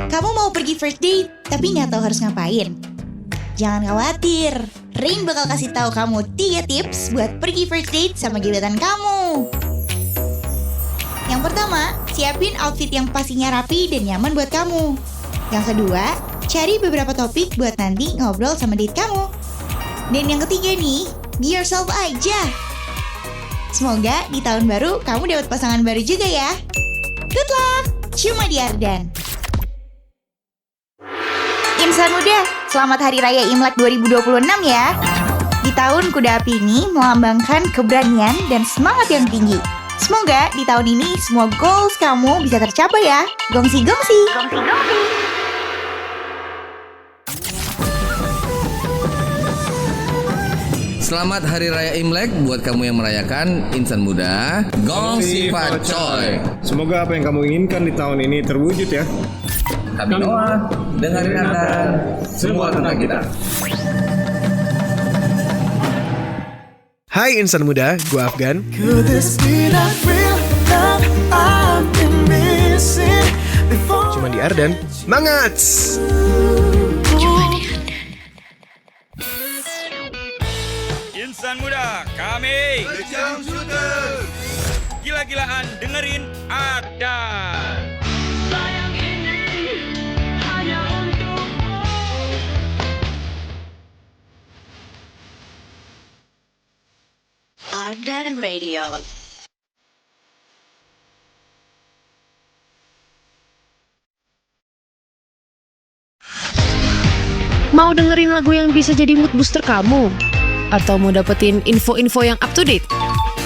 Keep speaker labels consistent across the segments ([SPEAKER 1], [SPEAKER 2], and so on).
[SPEAKER 1] Kamu mau pergi first date, tapi nggak tahu harus ngapain? Jangan khawatir, Rain bakal kasih tahu kamu 3 tips buat pergi first date sama gebetan kamu. Yang pertama, siapin outfit yang pastinya rapi dan nyaman buat kamu. Yang kedua, cari beberapa topik buat nanti ngobrol sama date kamu. Dan yang ketiga nih, be yourself aja. Semoga di tahun baru kamu dapat pasangan baru juga ya. Good luck, cuma di Ardan. Insan muda, selamat Hari Raya Imlek 2026 ya. Di tahun kuda api ini melambangkan keberanian dan semangat yang tinggi. Semoga di tahun ini semua goals kamu bisa tercapai ya. Gongsi-gongsi.
[SPEAKER 2] Selamat Hari Raya Imlek buat kamu yang merayakan. Insan muda, gongsi pacoy.
[SPEAKER 3] Semoga apa yang kamu inginkan di tahun ini terwujud ya.
[SPEAKER 2] Kami Noah, dengerin Ardan, semua tentang kita.
[SPEAKER 4] Hai insan muda, gue Afgan. Cuma di Ardan, semangat!
[SPEAKER 5] Insan muda, kami Lejang Shooter. Gila-gilaan dengerin Ardan. Sayang ini hanya untukmu.
[SPEAKER 6] Ardan Radio.
[SPEAKER 7] Mau dengerin lagu yang bisa jadi mood booster kamu? Atau mau dapetin info-info yang up to date?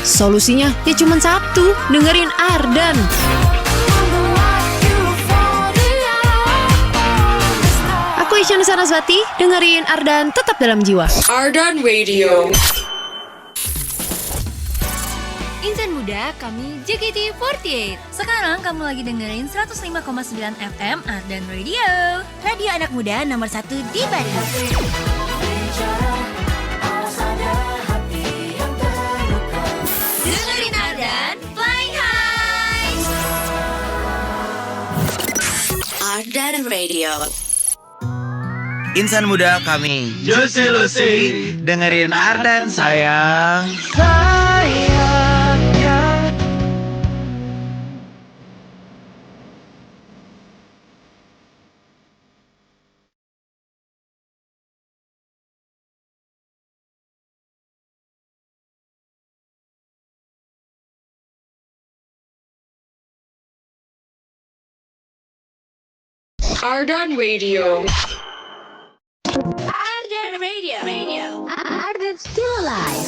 [SPEAKER 7] Solusinya ya cuma satu, dengerin Ardan. Aku Isyana Sarasvati, dengerin Ardan tetap dalam jiwa.
[SPEAKER 6] Ardan Radio.
[SPEAKER 8] Insan muda, kami JKT48. Sekarang kamu lagi dengerin 105,9 FM Ardan Radio. Radio anak muda nomor 1 di Bandung. Dengerin Ardan, flying high.
[SPEAKER 6] Ardan Radio.
[SPEAKER 9] Insan muda kami
[SPEAKER 5] Lucy Lucy,
[SPEAKER 9] dengerin Ardan sayang.
[SPEAKER 6] Ardan Radio. Ardan Radio.
[SPEAKER 7] Ardan still alive.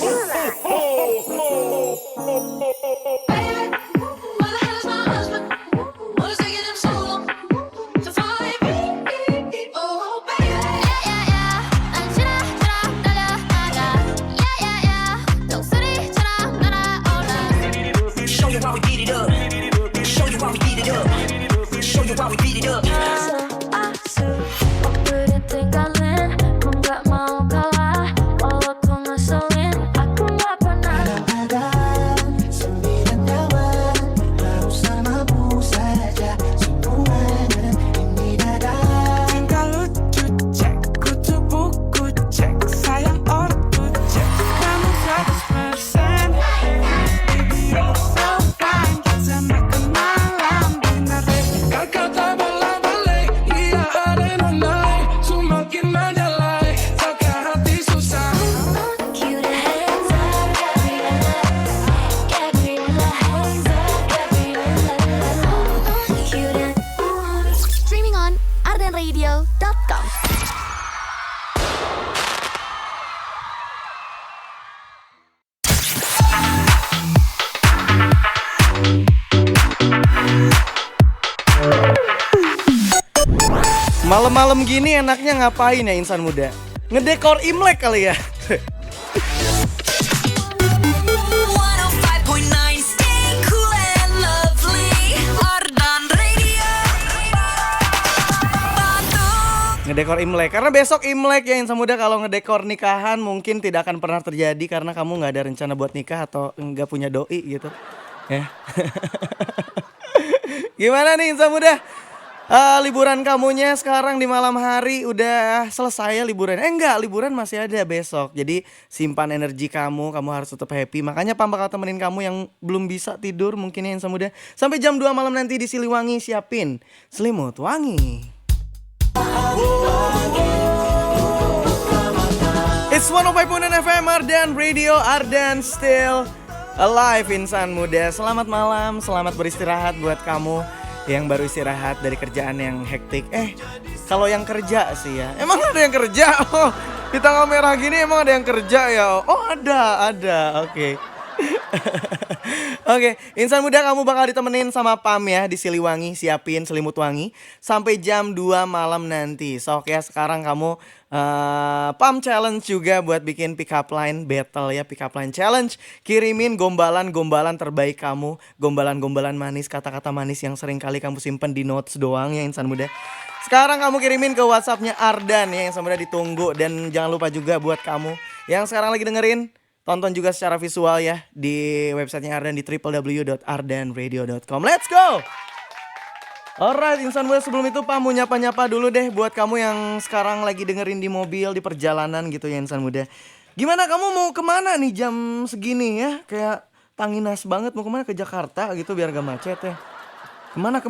[SPEAKER 9] Malam-malam gini enaknya ngapain ya insan muda? Ngedekor Imlek kali ya. Ngedekor Imlek, karena besok Imlek ya insan muda. Kalau ngedekor nikahan mungkin tidak akan pernah terjadi karena kamu nggak ada rencana buat nikah atau nggak punya doi gitu ya. Gimana nih insan muda? Liburan kamunya sekarang di malam hari udah selesai ya liburan. Enggak, liburan masih ada besok. Jadi simpan energi kamu harus tetap happy. Makanya Pam bakal temenin kamu yang belum bisa tidur mungkin ya Insan Muda. Sampai jam 2 malam nanti di Siliwangi siapin selimut wangi. It's 105.9 FM Ardan Radio, Ardan still alive Insan Muda. Selamat malam, selamat beristirahat buat kamu yang baru istirahat dari kerjaan yang hektik. Kalau yang kerja sih ya, emang ada yang kerja? Oh, di tanggal merah gini emang ada yang kerja ya? Oh ada, oke. Oke, Insan Muda kamu bakal ditemenin sama Pam ya di Siliwangi, siapin selimut wangi sampai jam 2 malam nanti. So oke ya, sekarang kamu Pam challenge juga buat bikin pick up line battle ya, pick up line challenge. Kirimin gombalan-gombalan terbaik kamu, gombalan-gombalan manis, kata-kata manis yang sering kali kamu simpen di notes doang ya Insan Muda. Sekarang kamu kirimin ke WhatsAppnya Ardan ya, Insan Muda ditunggu. Dan jangan lupa juga buat kamu yang sekarang lagi dengerin, tonton juga secara visual ya di websitenya Ardan di www.ardanradio.com. Let's go! Alright Insan Muda, sebelum itu Pam mau nyapa-nyapa dulu deh buat kamu yang sekarang lagi dengerin di mobil, di perjalanan gitu ya Insan Muda. Gimana kamu mau kemana nih jam segini ya? Kayak tanginas banget, mau kemana? Ke Jakarta gitu biar gak macet ya. Kemana?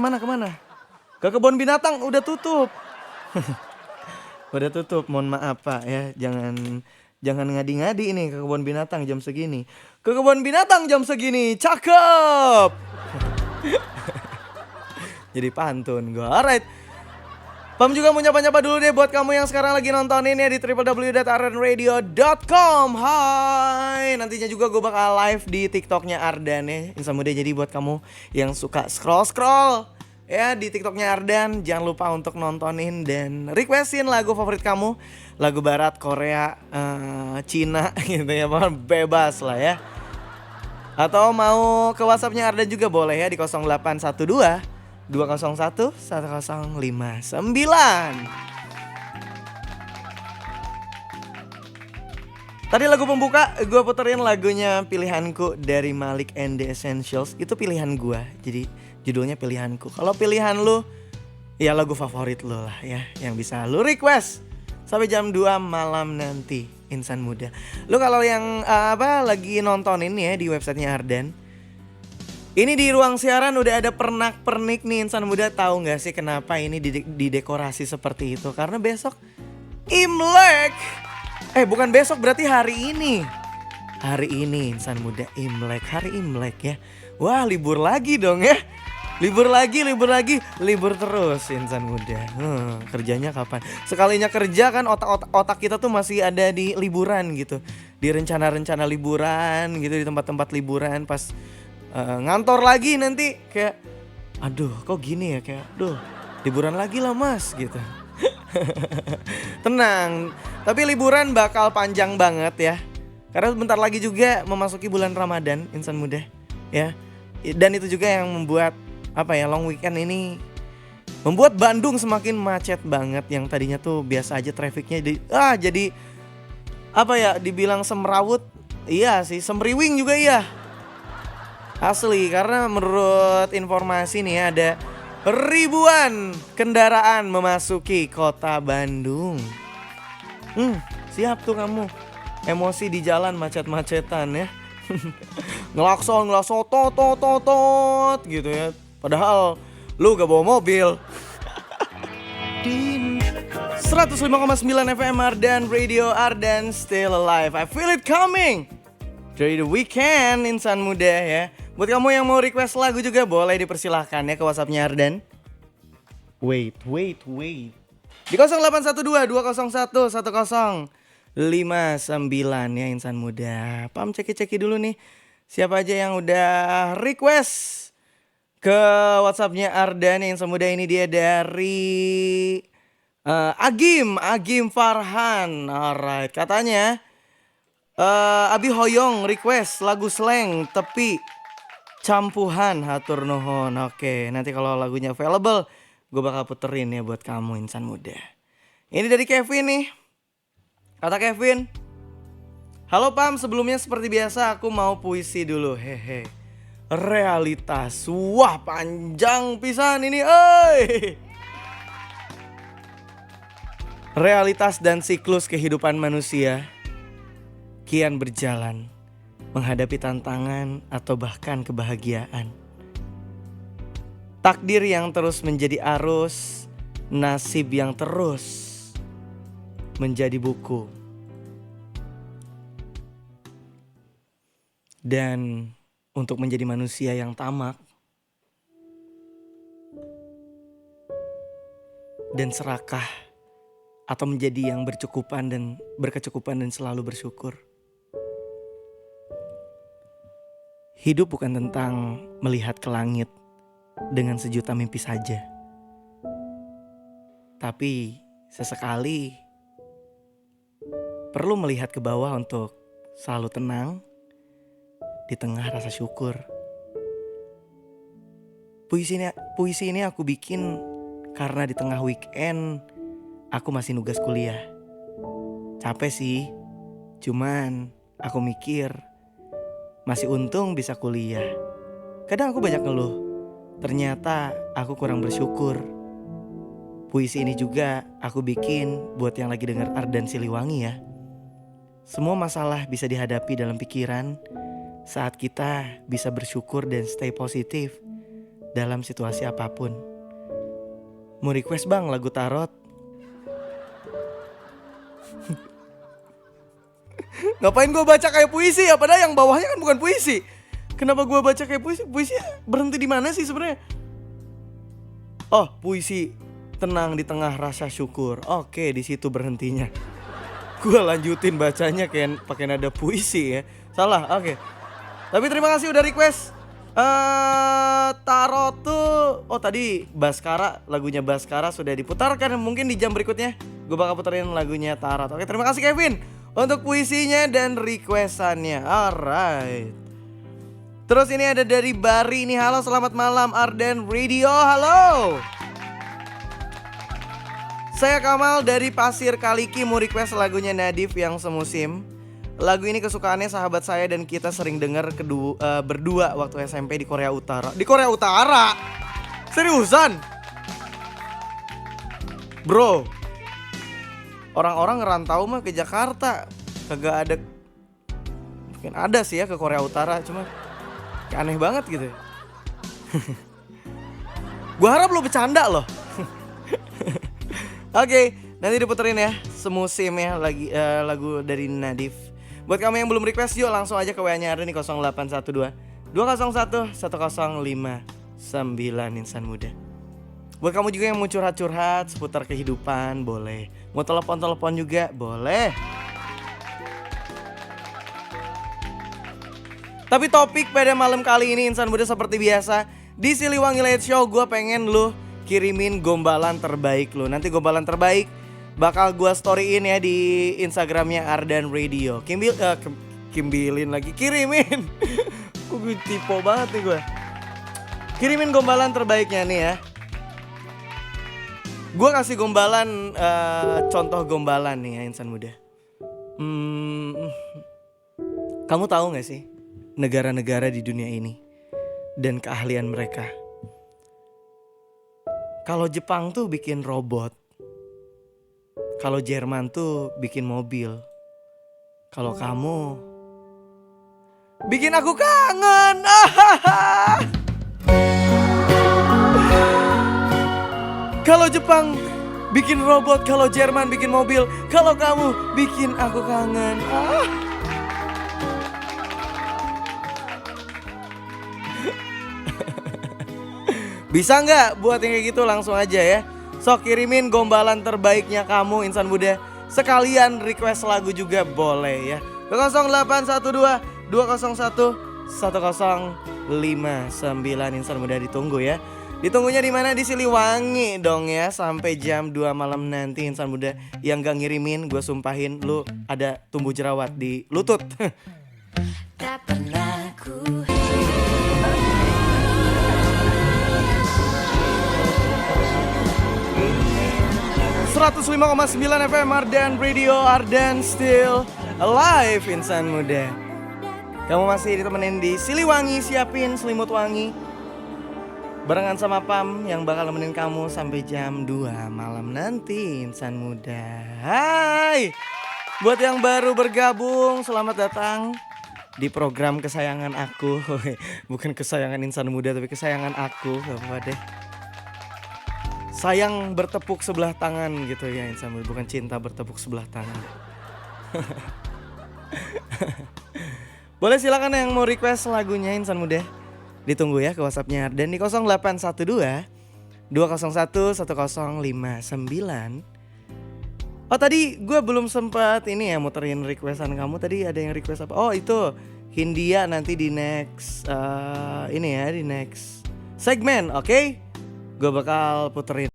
[SPEAKER 9] Ke kebun binatang udah tutup. Udah tutup, mohon maaf Pak ya. Jangan ngadi-ngadi ini ke kebun binatang jam segini. Ke kebun binatang jam segini, cakep. Jadi pantun gue. Alright. Pam juga mau nyapa-nyapa dulu deh buat kamu yang sekarang lagi nontonin ya di www.ardanradio.com. Hai. Nantinya juga gue bakal live di TikToknya Ardan ya Insan Muda. Jadi buat kamu yang suka scroll ya di TikToknya Ardan, jangan lupa untuk nontonin dan requestin lagu favorit kamu, lagu barat, Korea, Cina gitu ya, bebas lah ya. Atau mau ke WhatsAppnya Ardan juga boleh ya di 0812 201 1059. Tadi lagu pembuka gue puterin lagunya Pilihanku dari Malik and the Essentials. Itu pilihan gue, jadi judulnya Pilihanku. Kalau pilihan lu, ya lagu favorit lu lah ya, yang bisa lu request sampai jam 2 malam nanti Insan Muda. Lu kalau yang lagi nonton ini ya di websitenya Ardan, ini di ruang siaran udah ada pernak-pernik nih Insan Muda. Tahu gak sih kenapa ini didekorasi seperti itu? Karena besok Imlek. Bukan besok, berarti hari ini. Hari ini Insan Muda Imlek, hari Imlek ya. Wah, libur lagi dong ya. Libur lagi, libur terus Insan Muda. Kerjanya kapan? Sekalinya kerja kan otak kita tuh masih ada di liburan gitu. Di rencana-rencana liburan gitu, di tempat-tempat liburan. Pas ngantor lagi nanti kayak aduh kok gini ya, kayak aduh liburan lagi lah mas gitu. Tenang, tapi liburan bakal panjang banget ya, karena bentar lagi juga memasuki bulan Ramadan Insan Muda ya. Dan itu juga yang membuat long weekend ini membuat Bandung semakin macet banget. Yang tadinya tuh biasa aja trafficnya jadi dibilang semrawut. Iya sih, semriwing juga iya. Asli, karena menurut informasi nih ada ribuan kendaraan memasuki kota Bandung. Siap tuh kamu emosi di jalan macet-macetan ya. Ngelakson tot gitu ya. Padahal lu gak bawa mobil. 105,9 FM Ardan Radio, Ardan still alive. I feel it coming. Dari the weekend Insan Muda ya. Buat kamu yang mau request lagu juga boleh dipersilahkan ya ke WhatsAppnya Ardan. Wait. Di 0812 201 1059 ya Insan Muda. Pam ceki dulu nih siapa aja yang udah request ke WhatsAppnya Ardan ya Insan Muda. Ini dia dari Agim Farhan. Alright, katanya Abi Hoyong request lagu slang tepi campuhan hatur nuhun. Oke, nanti kalau lagunya available gue bakal puterin ya buat kamu Insan Muda. Ini dari Kevin nih. Kata Kevin, halo Pam, sebelumnya seperti biasa aku mau puisi dulu. Hehe. Realitas. Wah, panjang pisan ini. Realitas dan siklus kehidupan manusia kian berjalan menghadapi tantangan atau bahkan kebahagiaan. Takdir yang terus menjadi arus, nasib yang terus menjadi buku. Dan untuk menjadi manusia yang tamak dan serakah, atau menjadi yang berkecukupan dan selalu bersyukur. Hidup bukan tentang melihat ke langit dengan sejuta mimpi saja. Tapi sesekali perlu melihat ke bawah untuk selalu tenang di tengah rasa syukur. Puisi ini aku bikin karena di tengah weekend aku masih nugas kuliah. Capek sih, cuman aku mikir masih untung bisa kuliah. Kadang aku banyak ngeluh, ternyata aku kurang bersyukur. Puisi ini juga aku bikin buat yang lagi dengar Ardan Siliwangi ya. Semua masalah bisa dihadapi dalam pikiran saat kita bisa bersyukur dan stay positif dalam situasi apapun. Mau request bang lagu tarot? Ngapain gue baca kayak puisi ya? Padahal yang bawahnya kan bukan puisi. Kenapa gue baca kayak puisi? Puisi berhenti di mana sih sebenarnya? Oh, puisi tenang di tengah rasa syukur. Oke, di situ berhentinya. Gue lanjutin bacanya kayak pakai nada puisi ya. Salah, oke. Tapi terima kasih udah request. Tarot tuh, oh tadi Baskara, lagunya Baskara sudah diputarkan. Mungkin di jam berikutnya gue bakal puterin lagunya Tarot. Oke, terima kasih Kevin untuk puisinya dan requestannya. Alright. Terus ini ada dari Bari nih. Halo, selamat malam Ardan Radio. Halo. Saya Kamal dari Pasir Kaliki mau request lagunya Nadif yang Semusim. Lagu ini kesukaannya sahabat saya dan kita sering dengar berdua waktu SMP di Korea Utara. Di Korea Utara? Seriusan? Bro, orang-orang ngerantau mah ke Jakarta. Kagak ada. Mungkin ada sih ya ke Korea Utara, cuma aneh banget gitu. Gua harap lo bercanda loh. Oke, nanti diputerin ya Semusim ya lagu dari Nadif. Buat kamu yang belum request, yuk langsung aja ke WA-nya Ardan nih 0812 201 1059 Insan Muda. Buat kamu juga yang mau curhat-curhat seputar kehidupan, boleh. Mau telepon-telepon juga, boleh. Tapi topik pada malam kali ini Insan Muda seperti biasa, di Siliwangi Late Show gue pengen lu kirimin gombalan terbaik lu. Nanti gombalan terbaik bakal gue storyin ya di Instagramnya Ardan Radio. Kirimin. Gue tipe banget nih gue. Kirimin gombalan terbaiknya nih ya. Gue kasih gombalan, contoh gombalan nih ya Insan Muda. Kamu tahu gak sih negara-negara di dunia ini dan keahlian mereka? Kalau Jepang tuh bikin robot, kalau Jerman tuh bikin mobil, kalau kamu bikin aku kangen. Kalau Jepang bikin robot, kalau Jerman bikin mobil, kalau kamu bikin aku kangen. Bisa nggak buat yang kayak gitu? Langsung aja ya. Sok kirimin gombalan terbaiknya kamu Insan Muda. Sekalian request lagu juga boleh ya. 0812 201 1059 Insan Muda ditunggu ya. Ditunggunya di mana? Di Siliwangi dong ya. Sampai jam 2 malam nanti Insan Muda. Yang gak ngirimin gue sumpahin lu ada tumbuh jerawat di lutut.
[SPEAKER 6] Tak pernah ku
[SPEAKER 9] 105,9 FM Ardan Radio, Ardan Still Alive Insan Muda. Kamu masih ditemenin di Siliwangi, siapin selimut wangi. Barengan sama Pam yang bakal nemenin kamu sampai jam 2 malam nanti, insan muda. Hai. Buat yang baru bergabung, selamat datang di program kesayangan aku. Bukan kesayangan insan muda, tapi kesayangan aku. Gak apa-apa deh. Sayang bertepuk sebelah tangan gitu ya insan muda, bukan cinta bertepuk sebelah tangan. Boleh silakan yang mau request lagunya insan muda. Ditunggu ya ke WhatsApp-nya Ardan di 0812 201 1059. Oh tadi gue belum sempat ini ya muterin requestan kamu. Tadi ada yang request apa? Oh itu Hindia nanti di next ini ya, di next segmen, oke? Gue bakal puterin.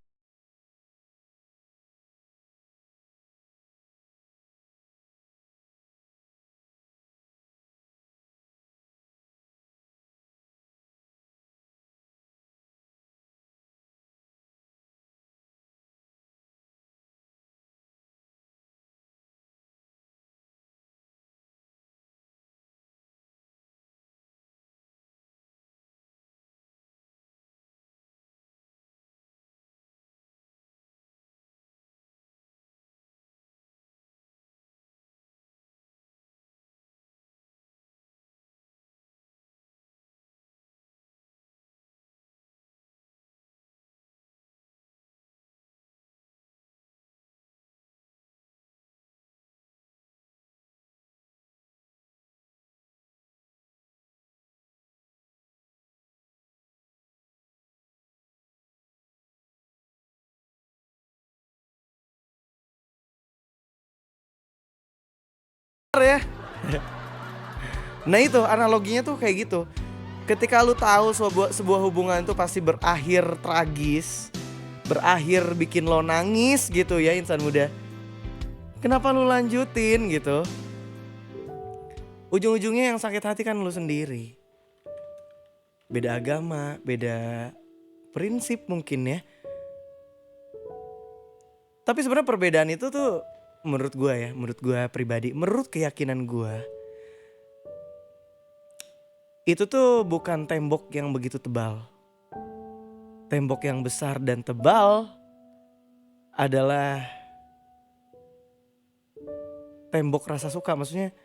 [SPEAKER 9] Ya. Nah itu analoginya tuh kayak gitu. Ketika lu tahu sebuah hubungan itu pasti berakhir tragis, berakhir bikin lo nangis gitu ya insan muda. Kenapa lu lanjutin gitu? Ujung-ujungnya yang sakit hati kan lu sendiri. Beda agama, beda prinsip mungkin ya. Tapi sebenarnya perbedaan itu tuh menurut gue pribadi, menurut keyakinan gue, itu tuh bukan tembok yang begitu tebal. Tembok yang besar dan tebal adalah tembok rasa suka. Maksudnya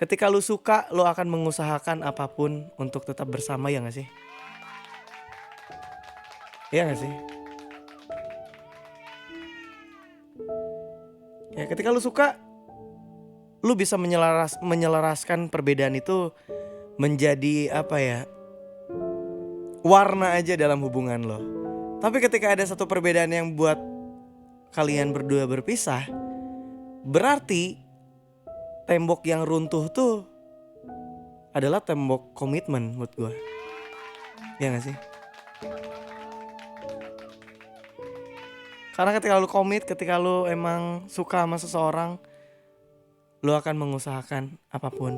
[SPEAKER 9] ketika lu suka, lu akan mengusahakan apapun untuk tetap bersama, ya gak sih? Iya gak sih? Ya ketika lu suka, lu bisa menyelaraskan perbedaan itu menjadi apa ya, warna aja dalam hubungan lo. Tapi ketika ada satu perbedaan yang buat kalian berdua berpisah, berarti tembok yang runtuh tuh adalah tembok komitmen buat gue. Ya gak sih? Karena ketika lu komit, ketika lu emang suka sama seseorang, lu akan mengusahakan apapun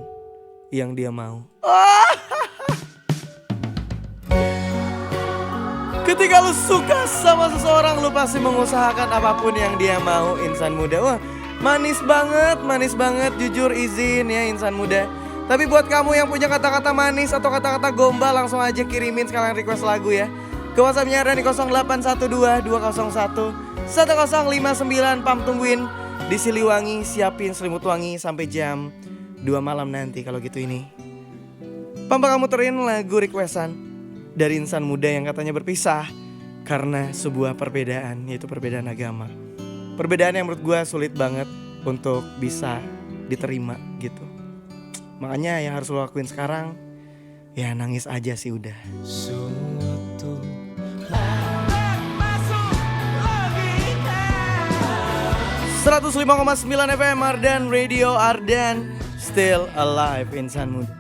[SPEAKER 9] yang dia mau. Ketika lu suka sama seseorang, lu pasti mengusahakan apapun yang dia mau, insan muda. Wah, manis banget, jujur izin ya insan muda. Tapi buat kamu yang punya kata-kata manis atau kata-kata gombal, langsung aja kirimin sekalian request lagu ya. Ke WhatsApp-nya ada di 0812 201 1059. Pam tungguin di Siliwangi, siapin selimut wangi sampai jam 2 malam nanti kalau gitu ini. Pam bakal muterin lagu requestan dari insan muda yang katanya berpisah karena sebuah perbedaan, yaitu perbedaan agama. Perbedaan yang menurut gue sulit banget untuk bisa diterima gitu. Makanya yang harus lo lakuin sekarang, ya nangis aja sih udah. 105,9 FM Ardan Radio, Ardan Still Alive, insan muda.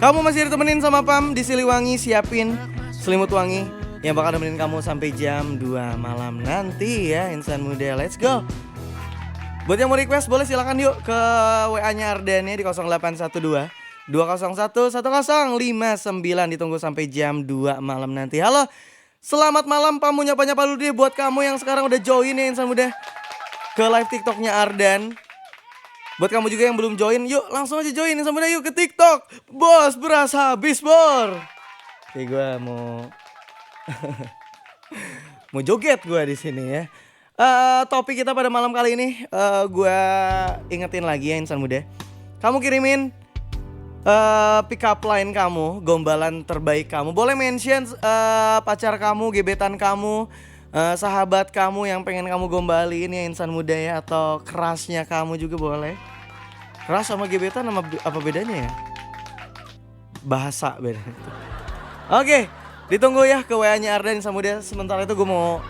[SPEAKER 9] Kamu masih ditemenin sama Pam di Siliwangi, siapin selimut wangi yang bakal nemenin kamu sampai jam 2 malam nanti ya insan muda. Let's go. Buat yang mau request boleh silakan yuk ke WA-nya Ardan ya di 0812 201 1059. Ditunggu sampai jam 2 malam nanti. Halo, selamat malam Pam, nyapa-nyapa dulu deh buat kamu yang sekarang udah join ya insan muda ke live TikToknya Ardan. Buat kamu juga yang belum join, yuk langsung aja join insan muda, yuk ke TikTok. Bos beras habis bor. Kayak gue mau mau joget gue di sini ya. Topik kita pada malam kali ini, gue ingetin lagi ya insan muda. Kamu kirimin pick up line kamu, gombalan terbaik kamu. Boleh mention pacar kamu, gebetan kamu, sahabat kamu yang pengen kamu gombalin ya insan muda ya. Atau kerasnya kamu juga boleh. Keras sama gebetan apa bedanya ya? Bahasa beda. Oke, ditunggu ya ke WA-nya Ardan insan muda. Sementara itu gue mau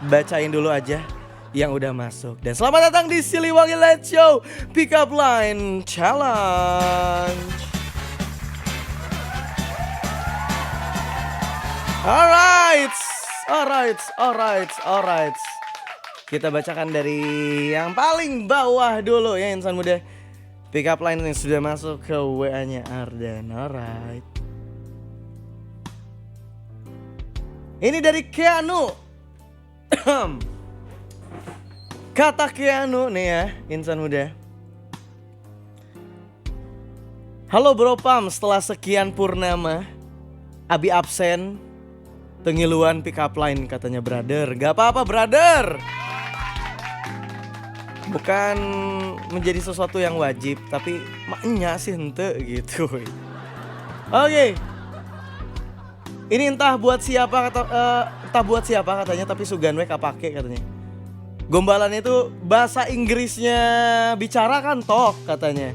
[SPEAKER 9] bacain dulu aja yang udah masuk. Dan selamat datang di Siliwangi Let's Show Pick Up Line Challenge. Alright. Kita bacakan dari yang paling bawah dulu ya insan muda. Pick up line yang sudah masuk ke WA-nya Ardan. Alright. Ini dari Keanu. Kata Keanu nih ya insan muda. Halo Bro Pam, setelah sekian purnama Abi absen, tengiluan pick up line katanya brother. Gak apa-apa brother. Bukan menjadi sesuatu yang wajib, tapi maknya sih ente gitu. Oke. Ini entah buat siapa katanya, tapi Sugan we kapake katanya. Gombalan itu bahasa Inggrisnya bicara kan talk katanya.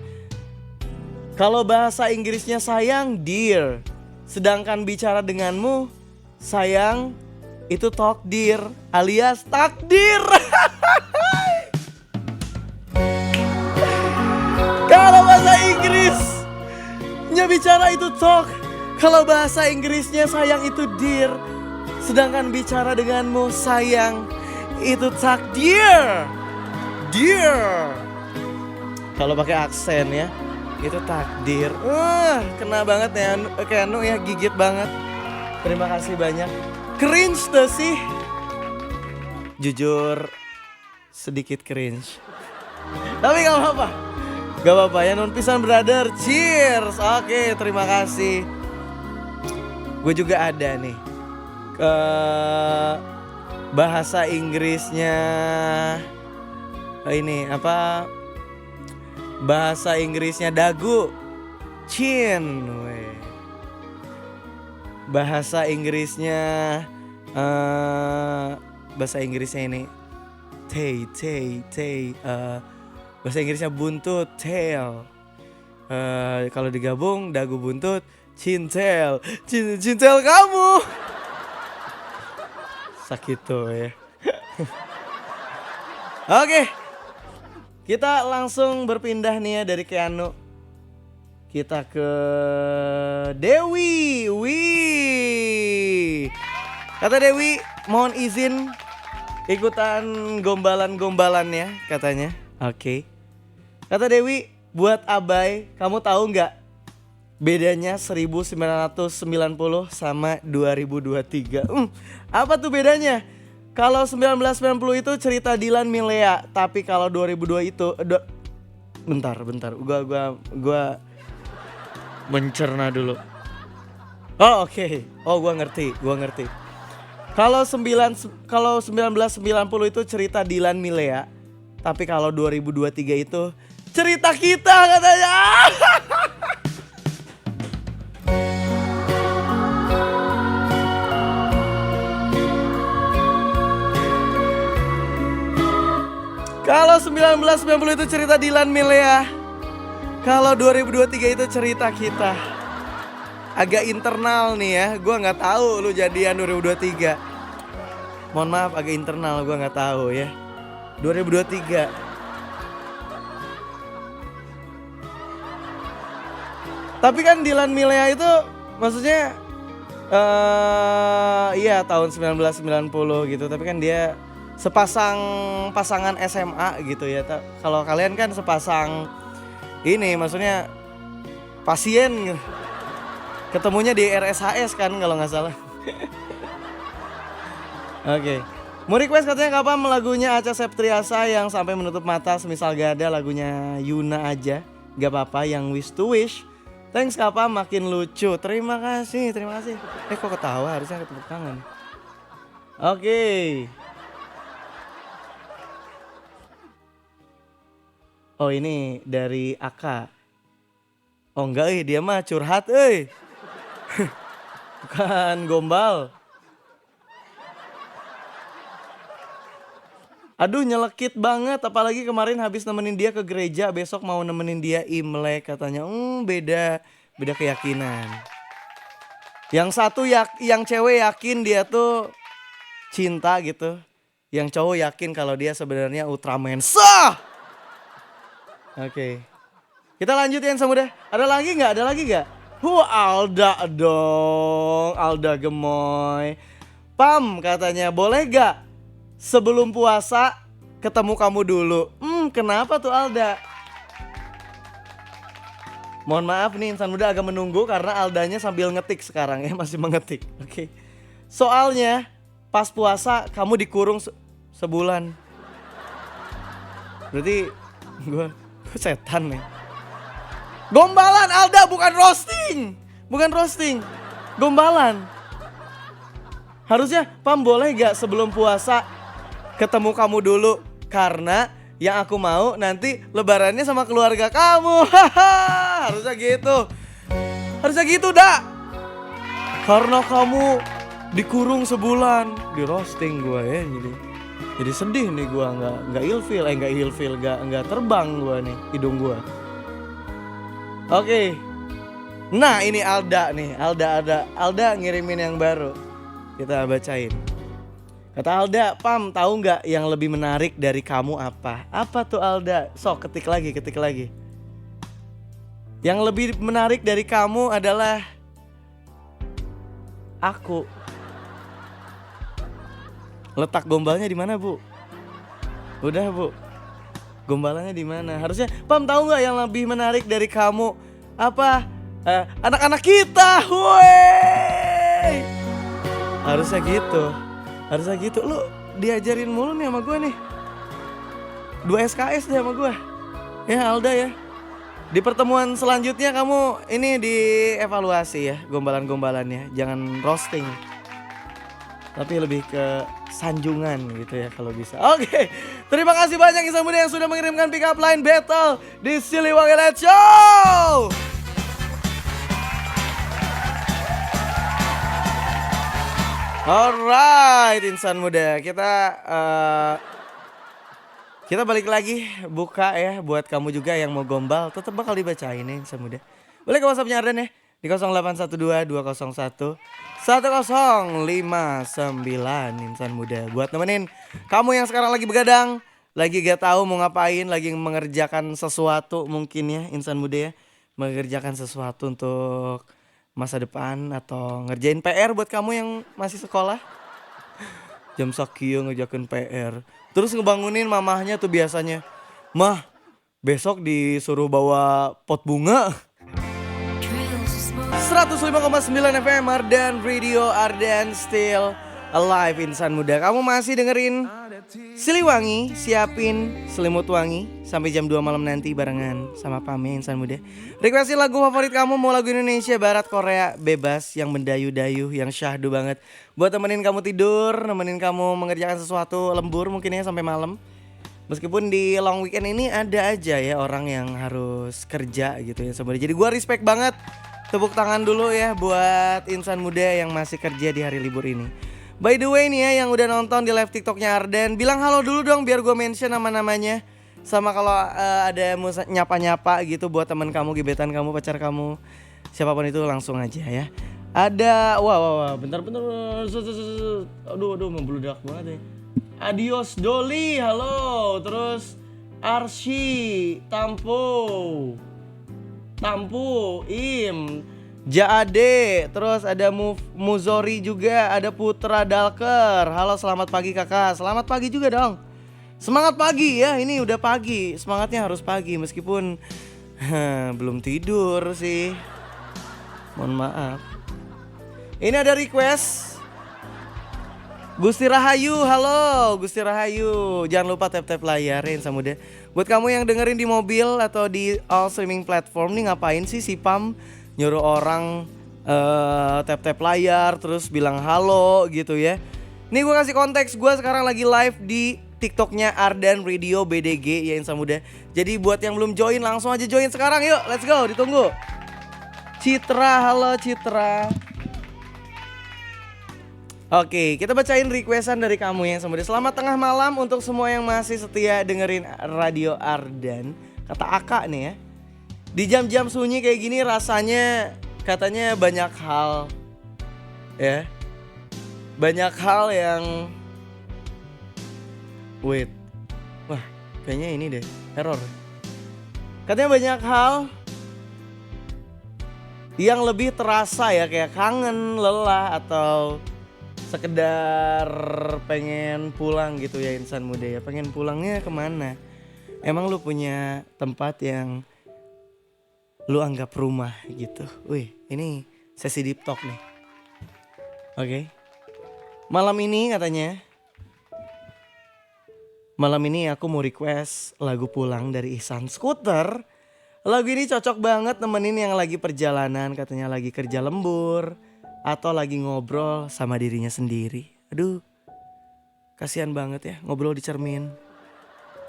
[SPEAKER 9] Kalau bahasa Inggrisnya sayang dear, sedangkan bicara denganmu sayang itu talk dear alias takdir. Kalau bahasa Inggrisnya bicara itu talk, kalau bahasa Inggrisnya sayang itu dear, sedangkan bicara denganmu sayang itu takdir. Dear. Kalau pakai aksen ya, itu takdir. Kena banget ya Keanu ya, gigit banget. Terima kasih banyak. Cringe tuh sih. Jujur sedikit cringe. Tapi gak apa-apa. Gak apa-apa ya non pisan brother. Cheers. Oke, terima kasih. Gue juga ada nih bahasa Inggrisnya ini apa? Bahasa Inggrisnya dagu. Chin. Bahasa Inggrisnya ini bahasa Inggrisnya buntut, tail. Kalau digabung dagu buntut, cintel. Cintel kamu. Sakit tuh ya. Oke. Kita langsung berpindah nih ya dari Keanu. Kita ke Dewi. Kata Dewi, mohon izin ikutan gombalan-gombalannya katanya. Oke. Kata Dewi, buat Abai, kamu tahu nggak bedanya 1990 sama 2023? Apa tuh bedanya? Kalau 1990 itu cerita Dilan Milea, tapi kalau 2002 itu bentar. Gua mencerna dulu. Oh oke. Oh gua ngerti. Kalau 1990 itu cerita Dilan Milea, tapi kalau 2023 itu cerita kita katanya. Kalau 1990 itu cerita Dilan Milea, kalau 2023 itu cerita kita. Agak internal nih ya, gue nggak tahu lu jadian 2023. Mohon maaf, agak internal, gue nggak tahu ya. 2023. Tapi kan Dilan Milea itu maksudnya iya tahun 1990 gitu. Tapi kan dia pasangan SMA gitu ya. Kalau kalian kan sepasang ini maksudnya pasien ketemunya di RSHS kan kalau nggak salah. Oke. Mau request katanya kapan lagunya Acha Septriasa yang sampai menutup mata, semisal gak ada lagunya Yuna aja. Gak apa-apa yang Wish to Wish. Thanks Kak Pam, makin lucu. Terima kasih. Kok ketawa, harusnya tepuk tangan. Oke. Oh ini dari Aka. Oh enggak dia mah curhat Bukan gombal. Aduh nyelekit banget, apalagi kemarin habis nemenin dia ke gereja, besok mau nemenin dia Imlek katanya. Beda keyakinan. Yang satu yang cewek yakin dia tuh cinta gitu. Yang cowok yakin kalau dia sebenarnya Ultraman. Oke. Kita lanjut ya Samuda. Ada lagi nggak? Alda dong. Alda gemoy. Pam katanya boleh gak sebelum puasa ketemu kamu dulu. Kenapa tuh Alda? Mohon maaf nih insan muda agak menunggu karena Aldanya sambil ngetik sekarang ya. Masih mengetik. Oke. Soalnya pas puasa kamu dikurung sebulan. Berarti gue setan nih. Gombalan Alda, bukan roasting. Gombalan. Harusnya Pam boleh gak sebelum puasa ketemu kamu dulu. Karena yang aku mau nanti lebarannya sama keluarga kamu. Harusnya gitu dah. Karena kamu dikurung sebulan. Di roasting gue ya jadi sedih nih gue, nggak ilfil, nggak terbang gue nih hidung gue. Oke. Nah ini Alda nih, Alda ngirimin yang baru. Kita bacain. Kata Alda, Pam tahu nggak yang lebih menarik dari kamu apa? Apa tuh Alda? Sok ketik lagi. Yang lebih menarik dari kamu adalah aku. Letak gombalnya di mana, Bu? Udah, Bu. Gombalannya di mana? Harusnya Pam tahu nggak yang lebih menarik dari kamu? Apa? Anak-anak kita. Woi. Harusnya gitu. Lu diajarin mulu nih sama gue nih. 2 SKS deh sama gue. Ya Alda ya. Di pertemuan selanjutnya kamu ini dievaluasi ya gombalan-gombalannya. Jangan roasting. Tapi lebih ke sanjungan gitu ya kalau bisa. Oke. Terima kasih banyak insan muda yang sudah mengirimkan pick up line battle di Siliwangi Let's Show. Alright insan muda, kita balik lagi buka ya buat kamu juga yang mau gombal, tetap bakal dibacain ya insan muda. Boleh ke WhatsApp-nya Ardan ya di 0812 201 1059 insan muda buat nemenin kamu yang sekarang lagi begadang, lagi gak tahu mau ngapain, lagi mengerjakan sesuatu mungkin ya insan muda ya, mengerjakan sesuatu untuk masa depan atau ngerjain PR buat kamu yang masih sekolah. Jam sakio ngerjakan PR. Terus ngebangunin mamahnya tuh biasanya. Mah, besok disuruh bawa pot bunga. 105,9 FM Ardan Radio, Ardan Still Alive insan muda. Kamu masih dengerin Siliwangi, siapin selimut wangi sampai jam 2 malam nanti barengan sama Pam ya insan muda. Requestin lagu favorit kamu, mau lagu Indonesia, Barat, Korea, bebas, yang mendayu-dayu, yang syahdu banget. Buat temenin kamu tidur, nemenin kamu mengerjakan sesuatu lembur mungkin ya sampai malam. Meskipun di long weekend ini ada aja ya orang yang harus kerja gitu ya sebenarnya. Jadi gua respect banget. Tepuk tangan dulu ya buat insan muda yang masih kerja di hari libur ini. By the way nih ya yang udah nonton di live TikToknya Ardan, bilang halo dulu dong biar gue mention nama-namanya. Sama kalau ada nyapa-nyapa gitu buat teman kamu, gebetan kamu, pacar kamu, siapapun itu langsung aja ya. Ada, wah, bentar, aduh, membludak banget ya. Adios Doli, halo, terus Arsy, Tampu, Im, Jaade, terus ada Muzori juga, ada Putra Dalker. Halo, selamat pagi kakak. Selamat pagi juga dong. Semangat pagi ya, ini udah pagi. Semangatnya harus pagi meskipun belum tidur sih. Mohon maaf. Ini ada request Gusti Rahayu, halo Gusti Rahayu. Jangan lupa tap-tap layarin sama deh. Buat kamu yang dengerin di mobil atau di all streaming platform nih, ngapain sih si Pam nyuruh orang tap-tap layar terus bilang halo gitu ya. Nih gue kasih konteks, gue sekarang lagi live di TikToknya Ardan Radio BDG ya Insan Muda. Jadi buat yang belum join langsung aja join sekarang yuk, let's go, ditunggu. Citra, halo Citra. Oke, kita bacain requestan dari kamu yang Insan Muda. Selamat tengah malam untuk semua yang masih setia dengerin Radio Ardan. Kata Aka nih ya. Di jam-jam sunyi kayak gini rasanya katanya banyak hal ya. Banyak hal yang wait. Wah, kayaknya ini deh, error. Katanya banyak hal yang lebih terasa ya, kayak kangen, lelah, atau sekedar pengen pulang gitu ya Insan Muda ya. Pengen pulangnya kemana? Emang lu punya tempat yang lu anggap rumah gitu? Wih, ini sesi deep talk nih. Oke. Malam ini katanya, malam ini aku mau request lagu Pulang dari Ihsan Scooter. Lagu ini cocok banget nemenin yang lagi perjalanan, katanya lagi kerja lembur atau lagi ngobrol sama dirinya sendiri. Aduh, kasihan banget ya ngobrol di cermin.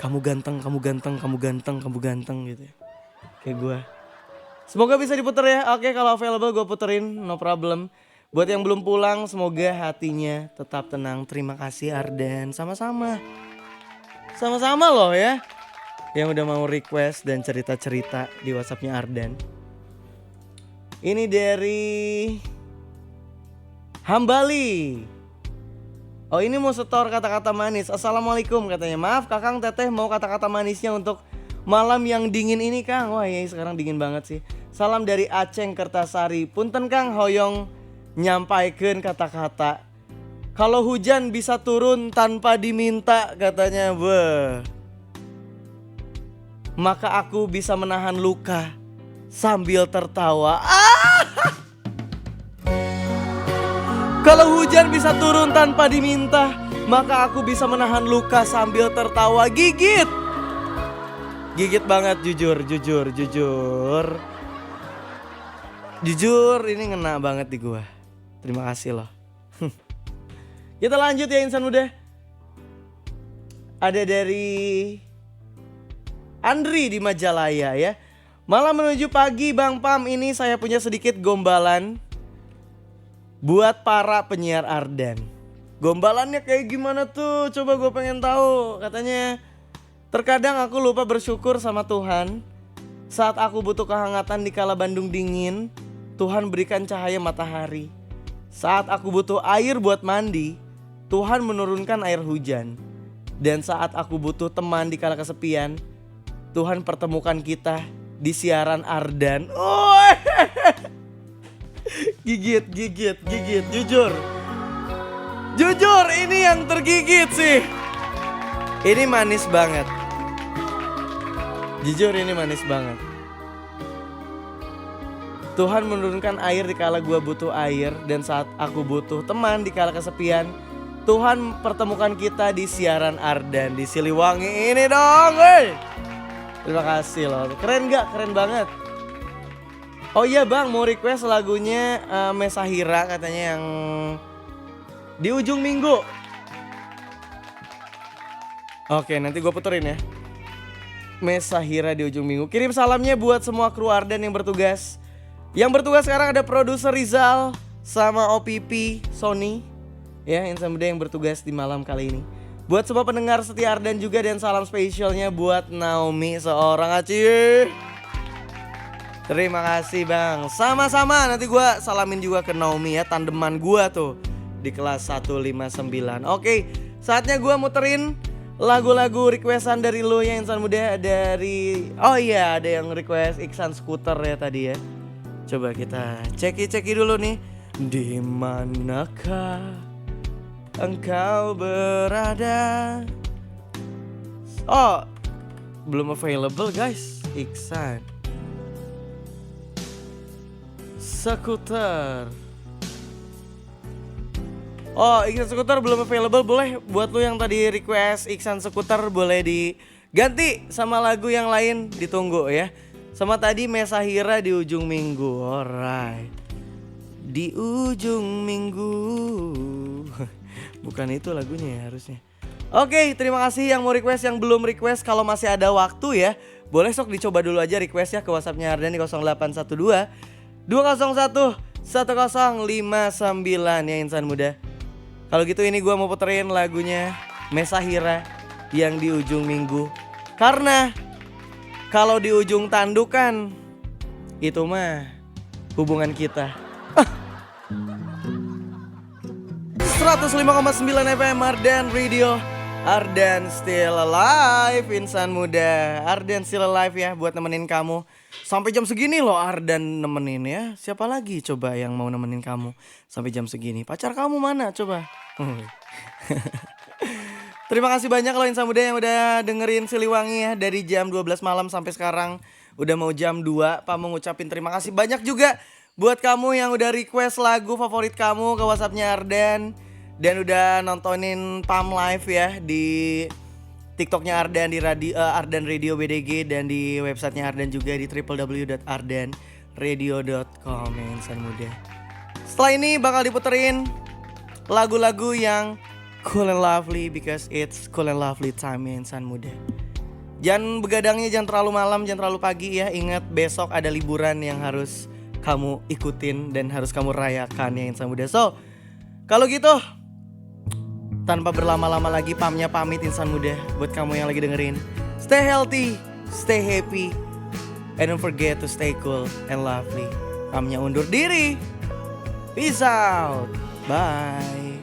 [SPEAKER 9] Kamu ganteng, kamu ganteng, kamu ganteng, kamu ganteng gitu ya. Kayak gue. Semoga bisa diputer ya. Oke, kalau available gue puterin, no problem. Buat yang belum pulang, semoga hatinya tetap tenang. Terima kasih Ardan, sama-sama. Sama-sama loh ya. Yang udah mau request dan cerita-cerita di WhatsAppnya Ardan. Ini dari Hambali. Oh, ini mau setor kata-kata manis. Assalamualaikum katanya. Maaf Kakang Teteh, mau kata-kata manisnya untuk malam yang dingin ini Kang. Wah ya sekarang dingin banget sih. Salam dari Aceng Kertasari. Punten Kang hoyong nyampaikan kata-kata. Kalau hujan bisa turun tanpa diminta katanya. Wah. Maka aku bisa menahan luka sambil tertawa. Kalau hujan bisa turun tanpa diminta, maka aku bisa menahan luka sambil tertawa. Gigit. Gigit banget jujur. Jujur ini ngena banget di gua. Terima kasih loh. Kita lanjut ya Insan Muda. Ada dari Andri di Majalaya ya. Malam menuju pagi Bang Pam, ini saya punya sedikit gombalan buat para penyiar Ardan. Gombalannya kayak gimana tuh? Coba gue pengen tahu. Katanya, terkadang aku lupa bersyukur sama Tuhan. Saat aku butuh kehangatan di kala Bandung dingin, Tuhan berikan cahaya matahari. Saat aku butuh air buat mandi, Tuhan menurunkan air hujan. Dan saat aku butuh teman di kala kesepian, Tuhan pertemukan kita di siaran Ardan. Oh, gigit. Jujur ini yang tergigit sih. Ini manis banget. Jujur ini manis banget. Tuhan menurunkan air di kala gua butuh air. Dan saat aku butuh teman di kala kesepian, Tuhan pertemukan kita di siaran Ardan di Siliwangi ini dong. Terima kasih loh. Keren gak? Keren banget. Oh iya Bang, mau request lagunya Mesahira katanya yang di ujung minggu. Oke, nanti gue puterin ya. Mesahira di ujung minggu. Kirim salamnya buat semua kru Ardan yang bertugas. Yang bertugas sekarang ada produser Rizal sama OPP Sony. Ya, Insan Muda yang bertugas di malam kali ini. Buat semua pendengar setia Ardan juga, dan salam spesialnya buat Naomi seorang aci. Terima kasih Bang. Sama-sama, nanti gue salamin juga ke Naomi ya, tandeman gue tuh di kelas 159. Oke, saatnya gue muterin lagu-lagu requestan dari lo ya Insan Muda. Dari, oh iya ada yang request Ihsan Scooter ya tadi ya. Coba kita ceki dulu nih. Di manakah engkau berada? Oh, belum available guys. Ihsan Scooter. Oh, Ihsan Scooter belum available. Boleh buat lu yang tadi request Ihsan Scooter boleh diganti sama lagu yang lain, ditunggu ya. Sama tadi Mesahira di ujung minggu. Alright. Di ujung minggu. Bukan itu lagunya ya harusnya. Oke, terima kasih yang mau request, yang belum request. Kalau masih ada waktu ya, boleh sok dicoba dulu aja request ya ke WhatsApp-nya Ardan di 0812 201 1059 ya insan muda. Kalau gitu ini gue mau puterin lagunya Mesahira yang di ujung minggu. Karena kalau di ujung tandukan itu mah hubungan kita. 105,9 FM Ardan Radio. Ardan still alive insan muda. Ardan still alive ya buat nemenin kamu. Sampai jam segini loh Ardan nemenin ya. Siapa lagi coba yang mau nemenin kamu sampai jam segini? Pacar kamu mana coba? Terima kasih banyak loh insan muda yang udah dengerin Siliwangi ya. Dari jam 12 malam sampai sekarang udah mau jam 2. Pak mau ngucapin terima kasih banyak juga buat kamu yang udah request lagu favorit kamu ke WhatsApp-nya Ardan. Dan udah nontonin Pam Live ya di TikToknya Ardan, di Ardan Radio BDG. Dan di websitenya Ardan juga di www.ardanradio.com ya insan muda. Setelah ini bakal diputerin lagu-lagu yang cool and lovely, because it's cool and lovely time ya insan muda. Jangan begadangnya jangan terlalu malam, jangan terlalu pagi ya. Ingat besok ada liburan yang harus kamu ikutin dan harus kamu rayakan ya insan muda. So, kalau gitu tanpa berlama-lama lagi Pamnya pamit insan muda. Buat kamu yang lagi dengerin, stay healthy, stay happy, and don't forget to stay cool and lovely. Pamnya undur diri. Peace out. Bye.